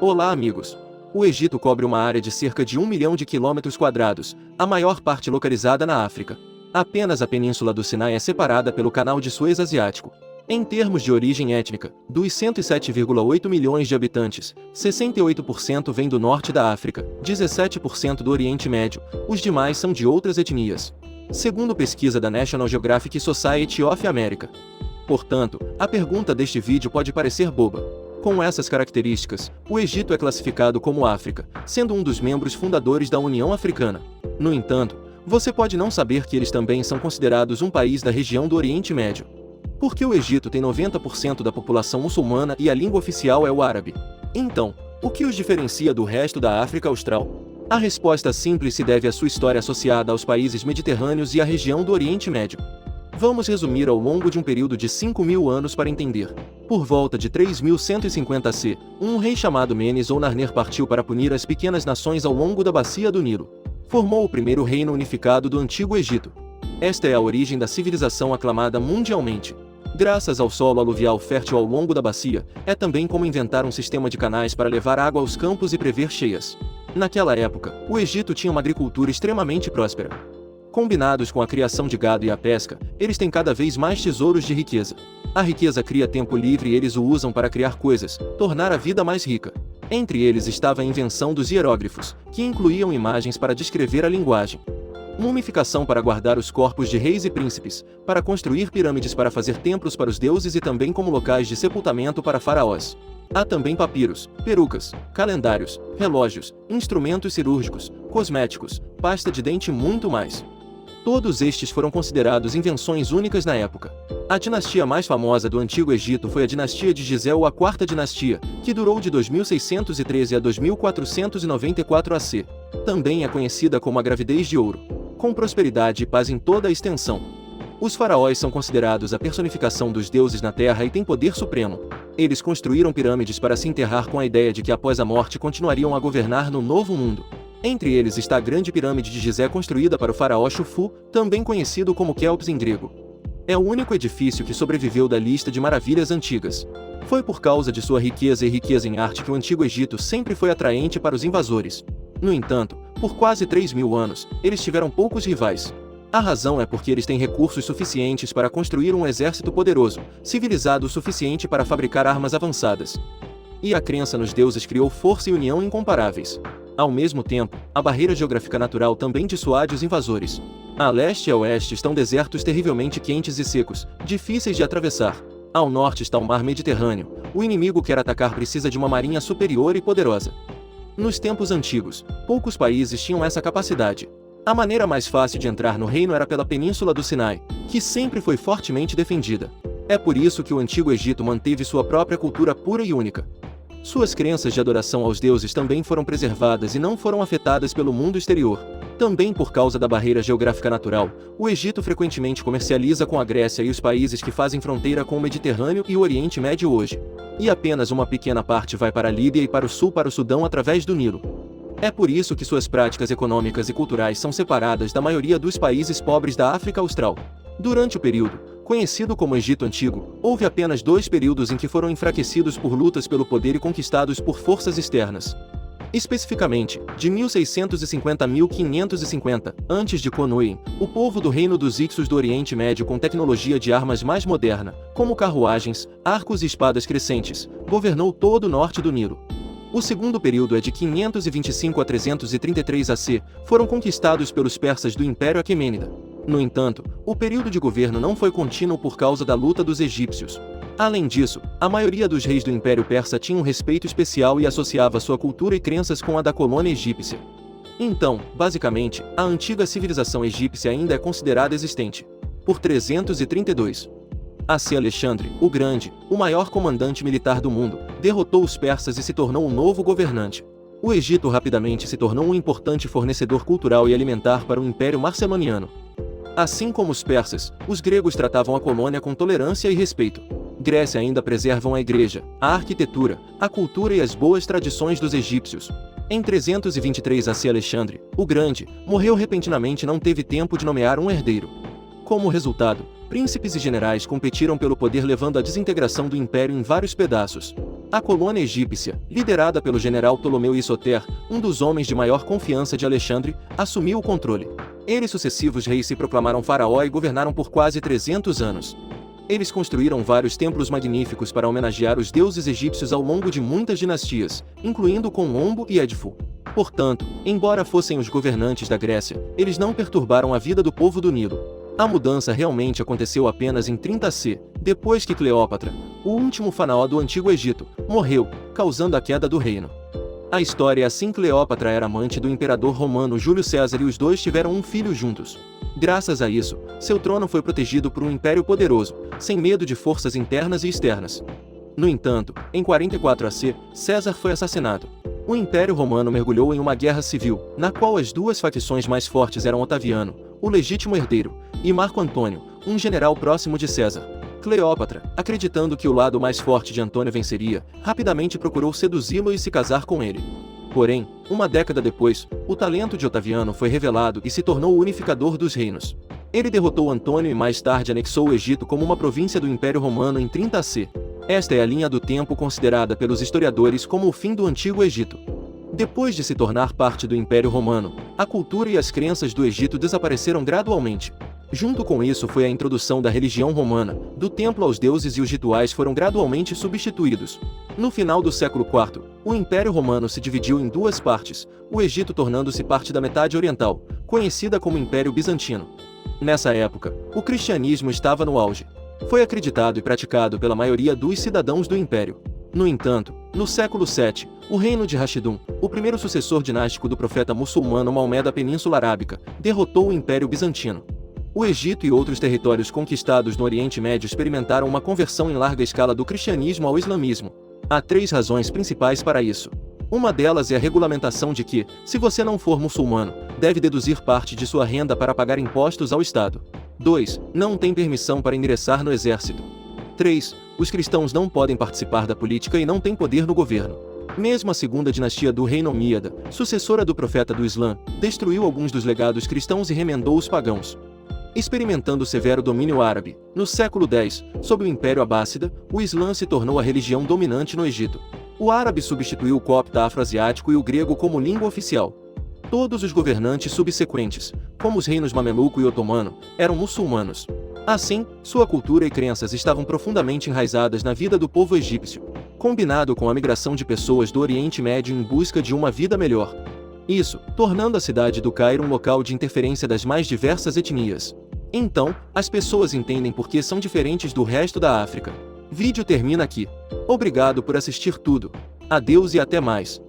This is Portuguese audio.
Olá, amigos! O Egito cobre uma área de cerca de 1 milhão de quilômetros quadrados, a maior parte localizada na África. Apenas a península do Sinai é separada pelo Canal de Suez Asiático. Em termos de origem étnica, dos 107,8 milhões de habitantes, 68% vem do norte da África, 17% do Oriente Médio, os demais são de outras etnias. Segundo pesquisa da National Geographic Society of America. Portanto, a pergunta deste vídeo pode parecer boba. Com essas características, o Egito é classificado como África, sendo um dos membros fundadores da União Africana. No entanto, você pode não saber que eles também são considerados um país da região do Oriente Médio. Porque o Egito tem 90% da população muçulmana e a língua oficial é o árabe. Então, o que os diferencia do resto da África Austral? A resposta simples se deve à sua história associada aos países mediterrâneos e à região do Oriente Médio. Vamos resumir ao longo de um período de 5.000 anos para entender. Por volta de 3150 AC, um rei chamado Menes ou Narmer partiu para punir as pequenas nações ao longo da bacia do Nilo. Formou o primeiro reino unificado do Antigo Egito. Esta é a origem da civilização aclamada mundialmente. Graças ao solo aluvial fértil ao longo da bacia, é também como inventar um sistema de canais para levar água aos campos e prever cheias. Naquela época, o Egito tinha uma agricultura extremamente próspera. Combinados com a criação de gado e a pesca, eles têm cada vez mais tesouros de riqueza. A riqueza cria tempo livre e eles o usam para criar coisas, tornar a vida mais rica. Entre eles estava a invenção dos hieróglifos, que incluíam imagens para descrever a linguagem. Mumificação para guardar os corpos de reis e príncipes, para construir pirâmides para fazer templos para os deuses e também como locais de sepultamento para faraós. Há também papiros, perucas, calendários, relógios, instrumentos cirúrgicos, cosméticos, pasta de dente e muito mais. Todos estes foram considerados invenções únicas na época. A dinastia mais famosa do Antigo Egito foi a dinastia de Gizé ou a Quarta Dinastia, que durou de 2613 a 2494 AC. Também é conhecida como a Gravidez de Ouro, com prosperidade e paz em toda a extensão. Os faraós são considerados a personificação dos deuses na terra e têm poder supremo. Eles construíram pirâmides para se enterrar com a ideia de que após a morte continuariam a governar no Novo Mundo. Entre eles está a Grande Pirâmide de Gizé construída para o faraó Xufu, também conhecido como Kelps em grego. É o único edifício que sobreviveu da lista de maravilhas antigas. Foi por causa de sua riqueza e riqueza em arte que o Antigo Egito sempre foi atraente para os invasores. No entanto, por quase 3.000 anos, eles tiveram poucos rivais. A razão é porque eles têm recursos suficientes para construir um exército poderoso, civilizado o suficiente para fabricar armas avançadas. E a crença nos deuses criou força e união incomparáveis. Ao mesmo tempo, a barreira geográfica natural também dissuade os invasores. A leste e a oeste estão desertos terrivelmente quentes e secos, difíceis de atravessar. Ao norte está o mar Mediterrâneo. O inimigo quer atacar precisa de uma marinha superior e poderosa. Nos tempos antigos, poucos países tinham essa capacidade. A maneira mais fácil de entrar no reino era pela Península do Sinai, que sempre foi fortemente defendida. É por isso que o Antigo Egito manteve sua própria cultura pura e única. Suas crenças de adoração aos deuses também foram preservadas e não foram afetadas pelo mundo exterior. Também por causa da barreira geográfica natural, o Egito frequentemente comercializa com a Grécia e os países que fazem fronteira com o Mediterrâneo e o Oriente Médio hoje. E apenas uma pequena parte vai para a Líbia e para o sul para o Sudão através do Nilo. É por isso que suas práticas econômicas e culturais são separadas da maioria dos países pobres da África Austral. Durante o período, conhecido como Egito Antigo, houve apenas 2 períodos em que foram enfraquecidos por lutas pelo poder e conquistados por forças externas. Especificamente, de 1650 a 1550, antes de Conuem, o povo do Reino dos Ixos do Oriente Médio com tecnologia de armas mais moderna, como carruagens, arcos e espadas crescentes, governou todo o norte do Nilo. O segundo período é de 525 a 333 AC, foram conquistados pelos persas do Império Aquemênida. No entanto, o período de governo não foi contínuo por causa da luta dos egípcios. Além disso, a maioria dos reis do Império Persa tinha um respeito especial e associava sua cultura e crenças com a da colônia egípcia. Então, basicamente, a antiga civilização egípcia ainda é considerada existente. Por 332 AC, Alexandre, o Grande, o maior comandante militar do mundo, derrotou os persas e se tornou um novo governante. O Egito rapidamente se tornou um importante fornecedor cultural e alimentar para o Império Marceloniano. Assim como os persas, os gregos tratavam a colônia com tolerância e respeito. Grécia ainda preservam a igreja, a arquitetura, a cultura e as boas tradições dos egípcios. Em 323 AC, Alexandre, o Grande, morreu repentinamente e não teve tempo de nomear um herdeiro. Como resultado, príncipes e generais competiram pelo poder levando à desintegração do império em vários pedaços. A colônia egípcia, liderada pelo general Ptolomeu Isoter, um dos homens de maior confiança de Alexandre, assumiu o controle. Eles sucessivos reis se proclamaram faraó e governaram por quase 300 anos. Eles construíram vários templos magníficos para homenagear os deuses egípcios ao longo de muitas dinastias, incluindo Kom-Ombo e Edfu. Portanto, embora fossem os governantes da Grécia, eles não perturbaram a vida do povo do Nilo. A mudança realmente aconteceu apenas em 30 C, depois que Cleópatra, o último faraó do Antigo Egito, morreu, causando a queda do reino. A história é assim: Cleópatra era amante do imperador romano Júlio César e os dois tiveram um filho juntos. Graças a isso, seu trono foi protegido por um império poderoso, sem medo de forças internas e externas. No entanto, em 44 AC, César foi assassinado. O Império Romano mergulhou em uma guerra civil, na qual as duas facções mais fortes eram Otaviano, o legítimo herdeiro, e Marco Antônio, um general próximo de César. Cleópatra, acreditando que o lado mais forte de Antônio venceria, rapidamente procurou seduzi-lo e se casar com ele. Porém, uma década depois, o talento de Otaviano foi revelado e se tornou o unificador dos reinos. Ele derrotou Antônio e mais tarde anexou o Egito como uma província do Império Romano em 30 AC. Esta é a linha do tempo considerada pelos historiadores como o fim do Antigo Egito. Depois de se tornar parte do Império Romano, a cultura e as crenças do Egito desapareceram gradualmente. Junto com isso foi a introdução da religião romana, do templo aos deuses, e os rituais foram gradualmente substituídos. No final do século IV, o Império Romano se dividiu em duas partes, o Egito tornando-se parte da metade oriental, conhecida como Império Bizantino. Nessa época, o cristianismo estava no auge. Foi acreditado e praticado pela maioria dos cidadãos do Império. No entanto, no século VII, o reino de Rashidun, o primeiro sucessor dinástico do profeta muçulmano Maomé da Península Arábica, derrotou o Império Bizantino. O Egito e outros territórios conquistados no Oriente Médio experimentaram uma conversão em larga escala do cristianismo ao islamismo. Há 3 razões principais para isso. Uma delas é a regulamentação de que, se você não for muçulmano, deve deduzir parte de sua renda para pagar impostos ao Estado. 2. Não tem permissão para ingressar no exército. 3. Os cristãos não podem participar da política e não têm poder no governo. Mesmo a segunda dinastia do Reino Omíada, sucessora do profeta do Islã, destruiu alguns dos legados cristãos e remendou os pagãos. Experimentando severo domínio árabe, no século X, sob o Império Abássida, o Islã se tornou a religião dominante no Egito. O árabe substituiu o copta afroasiático e o grego como língua oficial. Todos os governantes subsequentes, como os reinos mameluco e otomano, eram muçulmanos. Assim, sua cultura e crenças estavam profundamente enraizadas na vida do povo egípcio, combinado com a migração de pessoas do Oriente Médio em busca de uma vida melhor. Isso, tornando a cidade do Cairo um local de interferência das mais diversas etnias. Então, as pessoas entendem por que são diferentes do resto da África. Vídeo termina aqui. Obrigado por assistir tudo. Adeus e até mais.